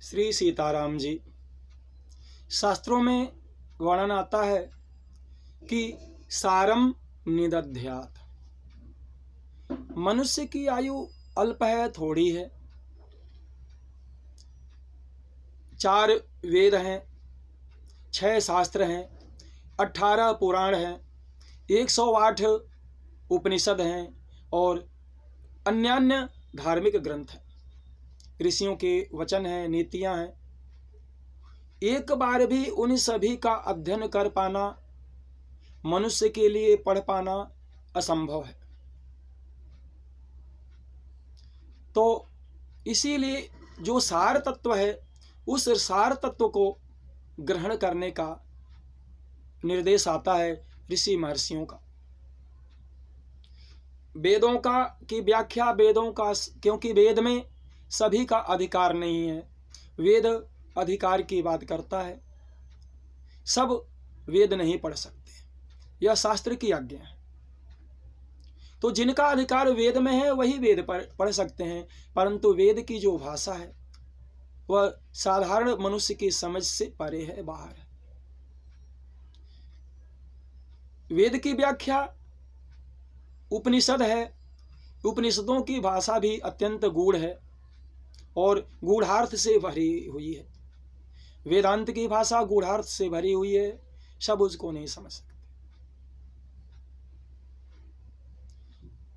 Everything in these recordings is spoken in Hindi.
श्री सीताराम जी। शास्त्रों में वर्णन आता है कि सारम निदध्यात्, मनुष्य की आयु अल्प है, थोड़ी है। 4 वेद हैं, 6 शास्त्र हैं, 18 पुराण हैं, 108 उपनिषद हैं और अन्यान्य धार्मिक ग्रंथ हैं, ऋषियों के वचन हैं, नीतियां हैं। एक बार भी उन सभी का अध्ययन कर पाना मनुष्य के लिए, पढ़ पाना असंभव है। तो इसीलिए जो सार तत्व है, उस सार तत्व को ग्रहण करने का निर्देश आता है ऋषि महर्षियों का। वेदों का की व्याख्या, वेदों का, क्योंकि वेद में सभी का अधिकार नहीं है। वेद अधिकार की बात करता है, सब वेद नहीं पढ़ सकते, यह शास्त्र की आज्ञा है। तो जिनका अधिकार वेद में है वही वेद पढ़ सकते हैं, परंतु वेद की जो भाषा है वह साधारण मनुष्य की समझ से परे है, बाहर है। वेद की व्याख्या उपनिषद है, उपनिषदों की भाषा भी अत्यंत गूढ़ है और गूढ़ार्थ से भरी हुई है। वेदांत की भाषा गूढ़ार्थ से भरी हुई है, सब उसको नहीं समझ सकते।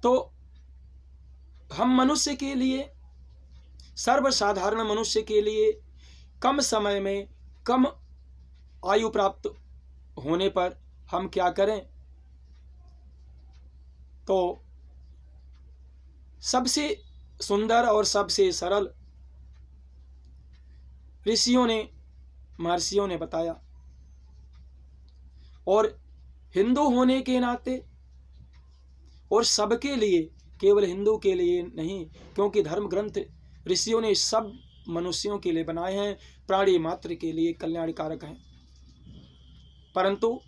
तो हम मनुष्य के लिए, सर्वसाधारण मनुष्य के लिए कम समय में, कम आयु प्राप्त होने पर हम क्या करें? तो सबसे सुंदर और सबसे सरल ऋषियों ने, महर्षियों ने बताया। और हिंदू होने के नाते, और सबके लिए, केवल हिंदू के लिए नहीं, क्योंकि धर्म ग्रंथ ऋषियों ने सब मनुष्यों के लिए बनाए हैं, प्राणी मात्र के लिए कल्याणकारक हैं। परंतु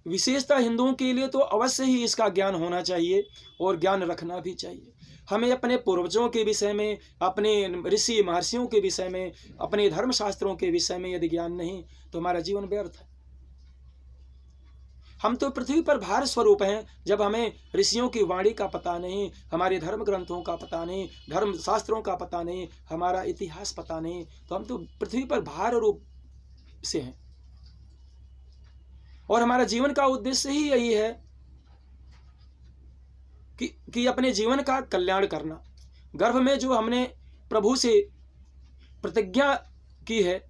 विशेषतः हिंदुओं के लिए तो अवश्य ही इसका ज्ञान होना चाहिए और ज्ञान रखना भी चाहिए। हमें अपने पूर्वजों के विषय में, अपने ऋषि महर्षियों के विषय में, अपने धर्मशास्त्रों के विषय में यदि ज्ञान नहीं तो हमारा जीवन व्यर्थ है। हम तो पृथ्वी पर भार स्वरूप हैं। जब हमें ऋषियों की वाणी का पता नहीं, हमारे धर्म ग्रंथों का पता नहीं, धर्म शास्त्रों का पता नहीं, हमारा इतिहास पता नहीं, तो हम तो पृथ्वी पर भार रूप से हैं। और हमारा जीवन का उद्देश्य ही यही है कि अपने जीवन का कल्याण करना। गर्भ में जो हमने प्रभु से प्रतिज्ञा की है,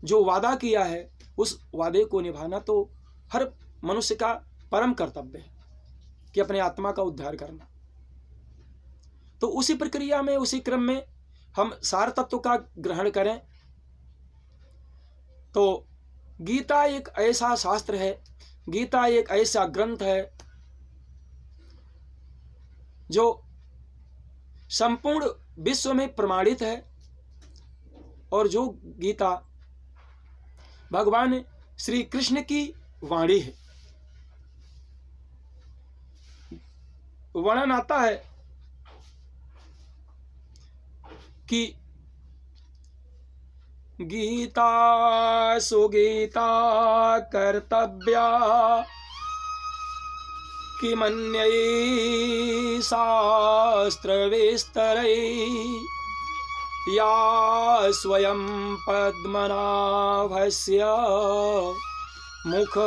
जो वादा किया है, उस वादे को निभाना तो हर मनुष्य का परम कर्तव्य है कि अपने आत्मा का उद्धार करना। तो उसी प्रक्रिया में, उसी क्रम में हम सार तत्व का ग्रहण करें। तो गीता एक ऐसा शास्त्र है, गीता एक ऐसा ग्रंथ है जो संपूर्ण विश्व में प्रमाणित है। और जो गीता भगवान श्री कृष्ण की वाणी है। वर्णन आता है कि गीता सुगीता कर्तव्या किमन्यै शास्त्र विस्तरै या स्वयं पद्मनाभस्य मुख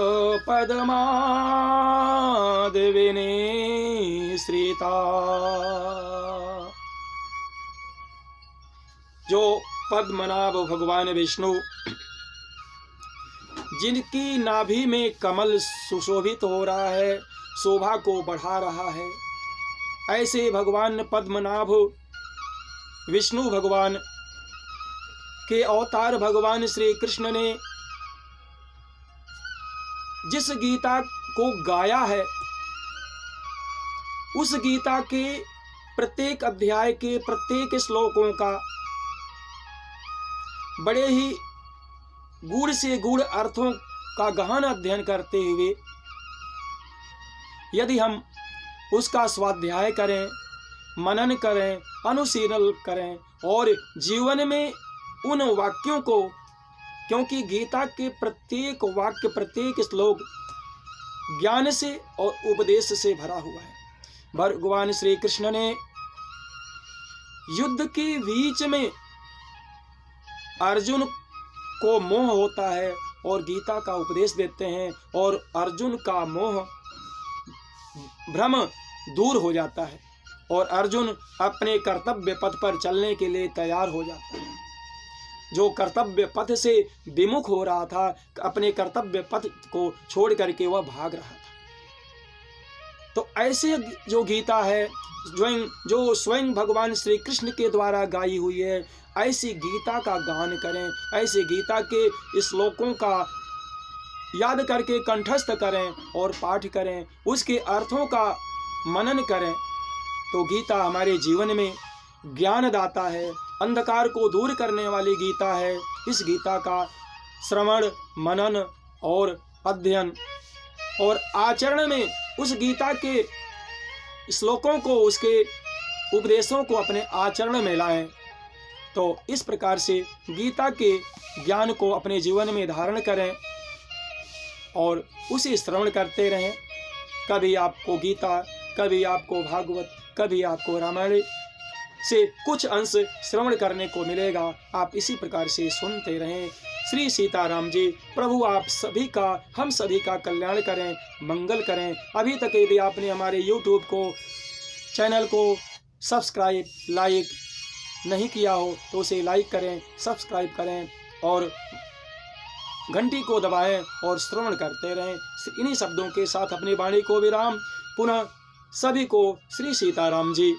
पद्माद्विनिसृता। जो पद्मनाभ भगवान विष्णु, जिनकी नाभि में कमल सुशोभित हो रहा है, शोभा को बढ़ा रहा है, ऐसे भगवान पद्मनाभ विष्णु भगवान के अवतार भगवान श्री कृष्ण ने जिस गीता को गाया है, उस गीता के प्रत्येक अध्याय के प्रत्येक श्लोकों का बड़े ही गूढ़ से गूढ़ अर्थों का गहन अध्ययन करते हुए यदि हम उसका स्वाध्याय करें, मनन करें, अनुशीलन करें और जीवन में उन वाक्यों को, क्योंकि गीता के प्रत्येक वाक्य, प्रत्येक श्लोक ज्ञान से और उपदेश से भरा हुआ है। भगवान श्री कृष्ण ने युद्ध के बीच में अर्जुन को मोह होता है और गीता का उपदेश देते हैं और अर्जुन का मोह भ्रम दूर हो जाता है और अर्जुन अपने कर्तव्य पथ पर चलने के लिए तैयार हो जाता है। जो कर्तव्य पथ से विमुख हो रहा था, अपने कर्तव्य पथ को छोड़ करके वह भाग रहा था। तो ऐसे जो गीता है, जो स्वयं भगवान श्री कृष्ण के द्वारा गाई हुई है, ऐसी गीता का गान करें, ऐसे गीता के श्लोकों का याद करके कंठस्थ करें और पाठ करें, उसके अर्थों का मनन करें। तो गीता हमारे जीवन में ज्ञानदाता है, अंधकार को दूर करने वाली गीता है। इस गीता का श्रवण, मनन और अध्ययन और आचरण में उस गीता के श्लोकों को, उसके उपदेशों को अपने आचरण में लाएं। तो इस प्रकार से गीता के ज्ञान को अपने जीवन में धारण करें और उसे श्रवण करते रहें। कभी आपको गीता, कभी आपको भागवत, कभी आपको रामायण से कुछ अंश श्रवण करने को मिलेगा। आप इसी प्रकार से सुनते रहें। श्री सीताराम जी। प्रभु आप सभी का, हम सभी का कल्याण करें, मंगल करें। अभी तक यदि आपने हमारे YouTube को, चैनल को सब्सक्राइब, लाइक नहीं किया हो तो उसे लाइक करें, सब्सक्राइब करें और घंटी को दबाएं और श्रवण करते रहें। इन्हीं शब्दों के साथ अपनी वाणी को विराम। पुनः सभी को श्री सीताराम जी।